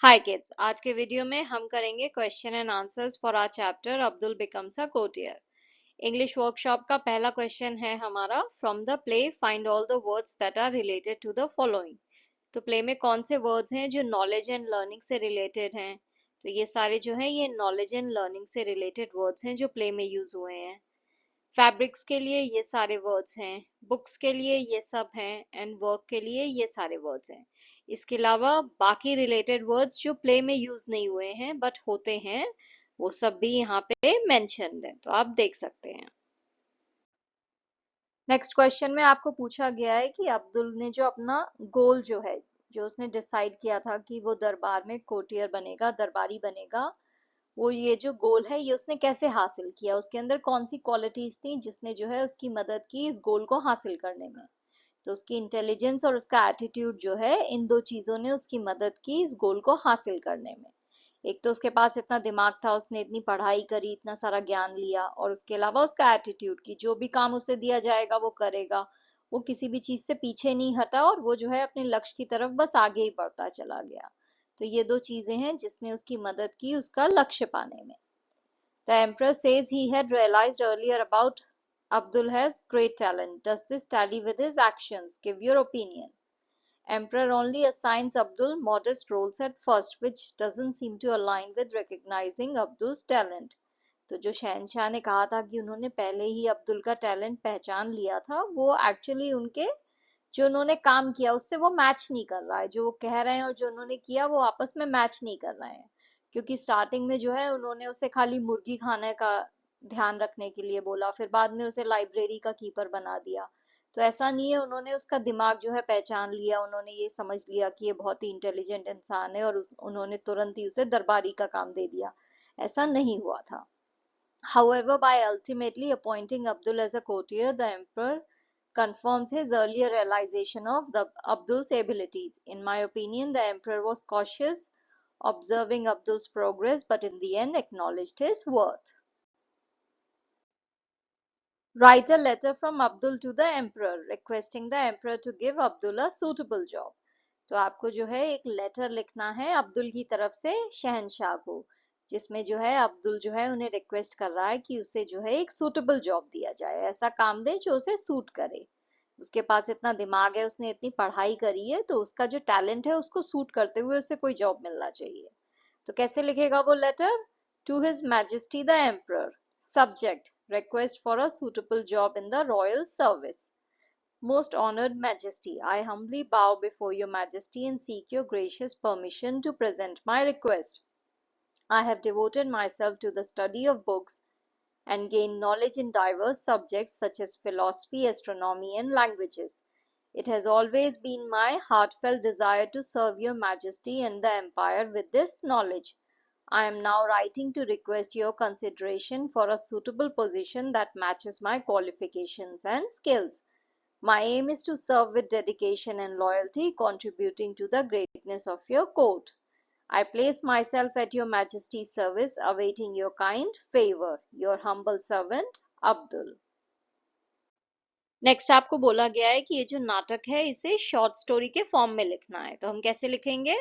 हाय kids, आज के video में हम करेंगे question and answers for our chapter Abdul becomes a courtier. English workshop का पहला क्वेश्चन है हमारा, from the play find all the words that are related to the following. तो प्ले में कौन से वर्ड्स हैं जो नॉलेज एंड लर्निंग से रिलेटेड हैं? तो ये सारे जो हैं ये नॉलेज एंड लर्निंग से रिलेटेड वर्ड्स हैं जो प्ले में यूज हुए हैं। फैब्रिक्स के लिए ये सारे वर्ड्स हैं, बुक्स के लिए ये सब हैं, एंड वर्क के लिए ये सारे वर्ड्स हैं। इसके अलावा बाकी रिलेटेड वर्ड्स जो प्ले में यूज नहीं हुए हैं बट होते हैं, वो सब भी यहाँ पे मेंशन्ड है, तो आप देख सकते हैं। नेक्स्ट क्वेश्चन में आपको पूछा गया है कि अब्दुल ने जो अपना गोल जो है, जो उसने डिसाइड किया था कि वो दरबार में कोटियर बनेगा, दरबारी बनेगा, वो ये जो गोल है ये उसने कैसे हासिल किया, उसके अंदर कौन सी क्वालिटीज थी जिसने जो है उसकी मदद की इस गोल को हासिल करने में। तो उसकी इंटेलिजेंस और उसका एटीट्यूड जो है, इन दो चीजों ने उसकी मदद की इस गोल को हासिल करने में। एक तो उसके पास इतना दिमाग था, उसने इतनी पढ़ाई करी, इतना सारा ज्ञान लिया, और उसके अलावा उसका एटीट्यूड की जो भी काम उसे दिया जाएगा वो करेगा, वो किसी भी चीज से पीछे नहीं हटा और वो जो है अपने लक्ष्य की तरफ बस आगे ही बढ़ता चला गया। तो ये दो चीजें हैं जिसने उसकी मदद की उसका लक्ष्य पाने में। The emperor says he had realized earlier about Abdul has great talent. Does this tally with his actions? Give your opinion. Emperor only assigns Abdul modest roles at first, which doesn't seem to align with recognizing Abdul's talent. तो जो शहनशाह ने कहा था कि उन्होंने पहले ही अब्दुल का टैलेंट पहचान लिया था, वो एक्चुअली उनके जो उन्होंने काम किया उससे वो मैच नहीं कर रहा है। जो वो कह रहे हैं और जो उन्होंने किया वो आपस में मैच नहीं कर रहे हैं। क्योंकि स्टार्टिंग में जो है उन्होंने उसे खाली मुर्गी खाने का ध्यान रखने के लिए बोला, फिर बाद में उसे लाइब्रेरी का कीपर बना दिया। तो ऐसा नहीं है, उन्होंने उसका दिमाग जो है पहचान लिया, उन्होंने ये समझ लिया कि ये बहुत ही इंटेलिजेंट इंसान है और उन्होंने तुरंत ही उसे दरबारी का काम दे दिया। ऐसा नहीं हुआ था। However, by ultimately appointing Abdul as a courtier, the emperor confirms his earlier realization of Abdul's abilities. In my opinion, the emperor was cautious, observing Abdul's progress, but in the end acknowledged his worth. Write a letter from Abdul to the emperor, requesting the emperor to give Abdul a suitable job. तो आपको जो है एक letter लिखना है अब्दुल की तरफ से शहनशाह को, जिसमें जो है अब्दुल जो है उन्हें रिक्वेस्ट कर रहा है कि उसे जो है एक सूटेबल जॉब दिया जाए, ऐसा काम दे जो उसे सूट करे। उसके पास इतना दिमाग है, उसने इतनी पढ़ाई करी है, तो उसका जो टैलेंट है उसको सूट करते हुए उसे कोई जॉब मिलना चाहिए। तो कैसे लिखेगा वो letter? To his majesty the emperor, subject request for a suitable job in the royal service. Most honored Majesty, I humbly bow before your Majesty and seek your gracious permission to present my request. I have devoted myself to the study of books and gained knowledge in diverse subjects such as philosophy, astronomy, and languages. It has always been my heartfelt desire to serve your Majesty and the Empire with this knowledge. I am now writing to request your consideration for a suitable position that matches my qualifications and skills. My aim is to serve with dedication and loyalty, contributing to the greatness of your court. I place myself at your Majesty's service, awaiting your kind favor. Your humble servant, Abdul. Next आपको बोला गया है कि ये जो नाटक है इसे शॉर्ट स्टोरी के फॉर्म में लिखना है, तो हम कैसे लिखेंगे?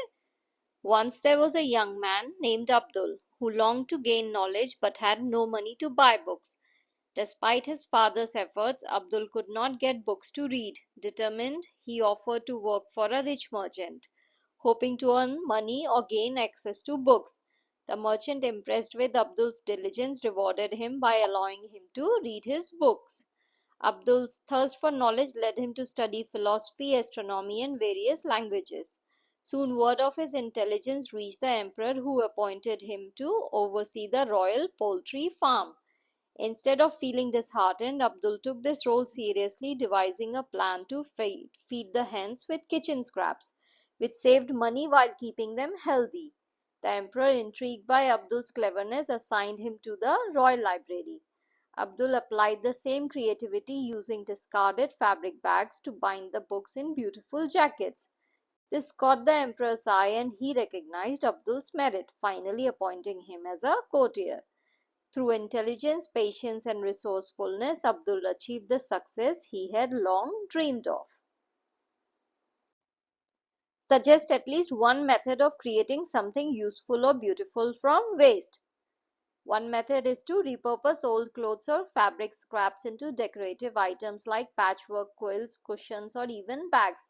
Once there was a young man named Abdul who longed to gain knowledge but had no money to buy books. Despite his father's efforts, Abdul could not get books to read. Determined, he offered to work for a rich merchant, hoping to earn money or gain access to books. The merchant, impressed with Abdul's diligence, rewarded him by allowing him to read his books. Abdul's thirst for knowledge led him to study philosophy, astronomy, and various languages. Soon word of his intelligence reached the emperor, who appointed him to oversee the royal poultry farm. Instead of feeling disheartened, Abdul took this role seriously, devising a plan to feed the hens with kitchen scraps, which saved money while keeping them healthy. The emperor, intrigued by Abdul's cleverness, assigned him to the royal library. Abdul applied the same creativity, using discarded fabric bags to bind the books in beautiful jackets. This caught the emperor's eye and he recognized Abdul's merit, finally appointing him as a courtier. Through intelligence, patience, and resourcefulness, Abdul achieved the success he had long dreamed of. Suggest at least one method of creating something useful or beautiful from waste. One method is to repurpose old clothes or fabric scraps into decorative items like patchwork quilts, cushions, or even bags.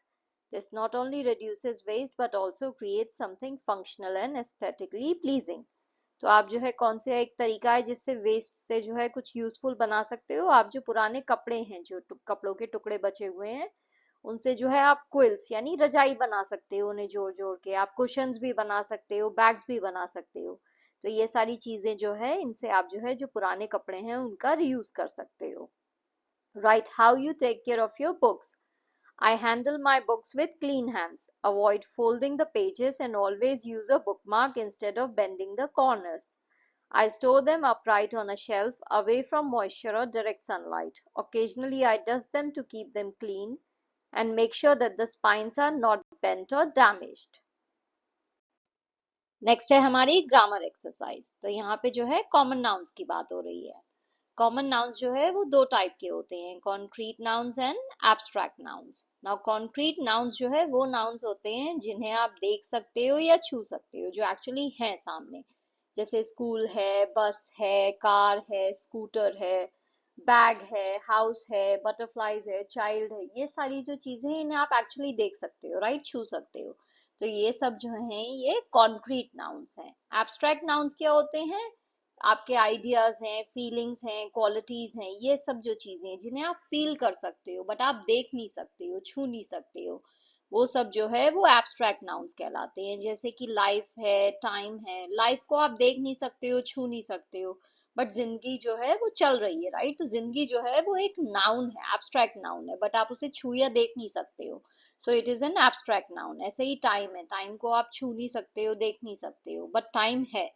This not only reduces waste but also creates something functional and aesthetically pleasing. तो आप जो है कौन सा एक तरीका है जिससे वेस्ट से जो है कुछ यूजफुल बना सकते हो। आप जो पुराने कपड़े हैं, जो कपड़ों के टुकड़े बचे हुए हैं, उनसे जो है आप क्विल्स यानी रजाई बना सकते हो, उन्हें जोड़ जोड़ के आप कुशन्स भी बना सकते हो, बैग्स भी बना सकते हो। तो ये सारी चीजें जो है, इनसे आप जो है जो पुराने कपड़े हैं उनका रीयूज कर सकते हो। Right how you take care of your books. I handle my books with clean hands, avoid folding the pages, and always use a bookmark instead of bending the corners. I store them upright on a shelf, away from moisture or direct sunlight. Occasionally, I dust them to keep them clean and make sure that the spines are not bent or damaged. Next है हमारी grammar exercise. तो यहाँ पे जो है common nouns की बात हो रही है। कॉमन नाउन्स जो है वो दो टाइप के होते हैं, concrete nouns and abstract nouns. Now concrete nouns जो है वो नाउन्स होते हैं जिन्हें आप देख सकते हो या छू सकते हो, जो एक्चुअली हैं सामने। जैसे स्कूल है, बस है, कार है, स्कूटर है, बैग है, हाउस है, बटरफ्लाईज है, चाइल्ड है, ये सारी जो चीजें हैं इन्हें आप एक्चुअली देख सकते हो, राइट, छू सकते हो। तो ये सब जो हैं ये कॉन्क्रीट नाउन्स हैं। एब्स्ट्रैक्ट नाउन्स क्या होते हैं? आपके आइडियाज हैं, फीलिंग्स हैं, क्वालिटीज हैं, ये सब जो चीजें हैं जिन्हें आप फील कर सकते हो बट आप देख नहीं सकते हो, छू नहीं सकते हो, वो सब जो है वो एब्स्ट्रैक्ट नाउन्स कहलाते हैं। जैसे कि लाइफ है, टाइम है। लाइफ को आप देख नहीं सकते हो, छू नहीं सकते हो, बट जिंदगी जो है वो चल रही है, राइट। तो जिंदगी जो है वो एक नाउन है, एब्स्ट्रैक्ट नाउन है, बट आप उसे छू या देख नहीं सकते हो, so it is an abstract noun. ऐसे ही टाइम है, टाइम को आप छू नहीं सकते हो, देख नहीं सकते हो, बट टाइम है,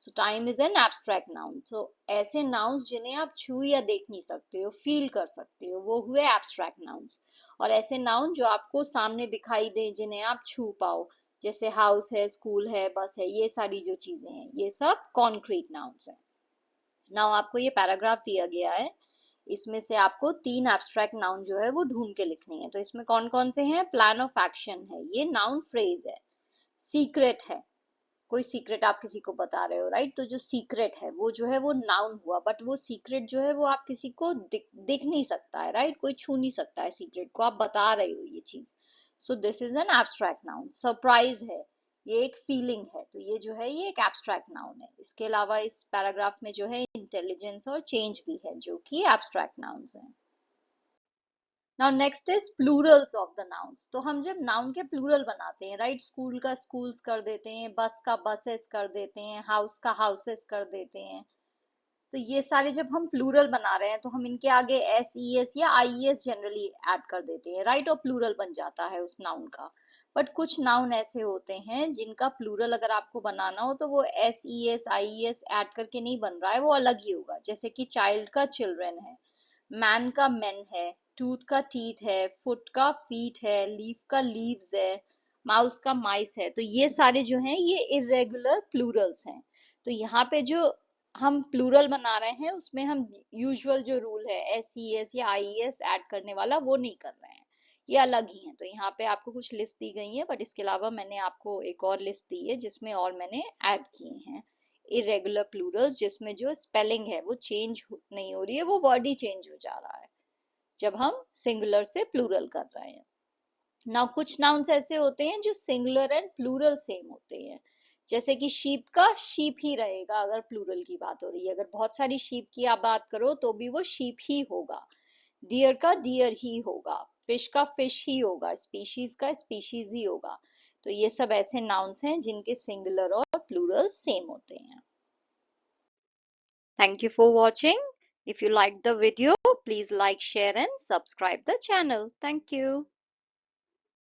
so time is an abstract noun. So ऐसे नाउन्स जिन्हें आप छू या देख नहीं सकते हो, फील कर सकते हो, वो हुए एब्स्ट्रैक्ट नाउन्स। और ऐसे नाउन जो आपको सामने दिखाई दे, जिन्हें आप छू पाओ, जैसे हाउस है, स्कूल है, बस है, ये सारी जो चीजें हैं ये सब कॉन्क्रीट नाउन्स हैं। नाउ आपको ये पैराग्राफ दिया गया है, इसमें से आपको 3 एब्स्ट्रैक्ट नाउन जो है वो ढूंढ के लिखने हैं। तो इसमें कौन कौन से हैं? प्लान ऑफ एक्शन है, ये नाउन फ्रेज है। सीक्रेट है, कोई सीक्रेट आप किसी को बता रहे हो, राइट। तो जो सीक्रेट है वो जो है वो नाउन हुआ, बट वो सीक्रेट जो है वो आप किसी को दिख नहीं सकता है, राइट, कोई छू नहीं सकता है सीक्रेट को, आप बता रहे हो ये चीज। So this is an abstract noun. Surprise है, ये एक फीलिंग है, तो ये जो है ये एक एब्स्ट्रैक्ट नाउन है। इसके अलावा इस पैराग्राफ में जो है इंटेलिजेंस और चेंज भी है, जो कि एब्स्ट्रैक्ट नाउन्स हैं। Now next is Plurals of the nouns. तो हम जब नाउन के प्लूरल बनाते हैं, राइट, स्कूल का स्कूल्स कर देते हैं, बस का बसेस कर देते हैं, हाउस का हाउसेस कर देते हैं। तो ये सारे जब हम प्लूरल बना रहे हैं तो हम इनके आगे एस ई एस या आई ई एस जनरली ऐड कर देते हैं, राइट, और प्लूरल बन जाता है उस नाउन का। बट कुछ नाउन ऐसे होते हैं जिनका प्लूरल अगर आपको बनाना हो तो वो S E S I E S add करके नहीं बन रहा है, वो अलग ही होगा। जैसे कि चाइल्ड का चिल्ड्रन है, मैन का मेन है, टूथ का टीथ है, फुट का फीट है, लीफ का लीव्स है, माउस का माइस है। तो ये सारे जो हैं ये इरेगुलर प्लूरल्स हैं। तो यहाँ पे जो हम प्लूरल बना रहे हैं उसमें हम यूजुअल जो रूल है एस सी एस या आई एस ऐड करने वाला वो नहीं कर रहे हैं, ये अलग ही है। तो यहाँ पे आपको कुछ लिस्ट दी गई है, बट इसके अलावा मैंने आपको एक और लिस्ट दी है जिसमें और मैंने ऐड किए हैं इरेगुलर प्लूरल्स, जिसमें जो स्पेलिंग है वो चेंज नहीं हो रही है, वो वर्ड ही चेंज हो जा रहा है जब हम सिंगुलर से प्लूरल कर रहे हैं। नाउ कुछ नाउन्स ऐसे होते हैं जो सिंगुलर एंड प्लूरल सेम होते हैं। जैसे कि शीप का शीप ही रहेगा अगर प्लूरल की बात हो रही है, अगर बहुत सारी शीप की आप बात करो तो भी वो शीप ही होगा। डियर का डियर ही होगा, फिश का फिश ही होगा, स्पीशीज का स्पीशीज ही होगा। तो ये सब ऐसे नाउन्स हैं जिनके सिंगुलर और प्लूरल सेम होते हैं। Thank you for watching. If you liked the video, please like, share and subscribe the channel. Thank you.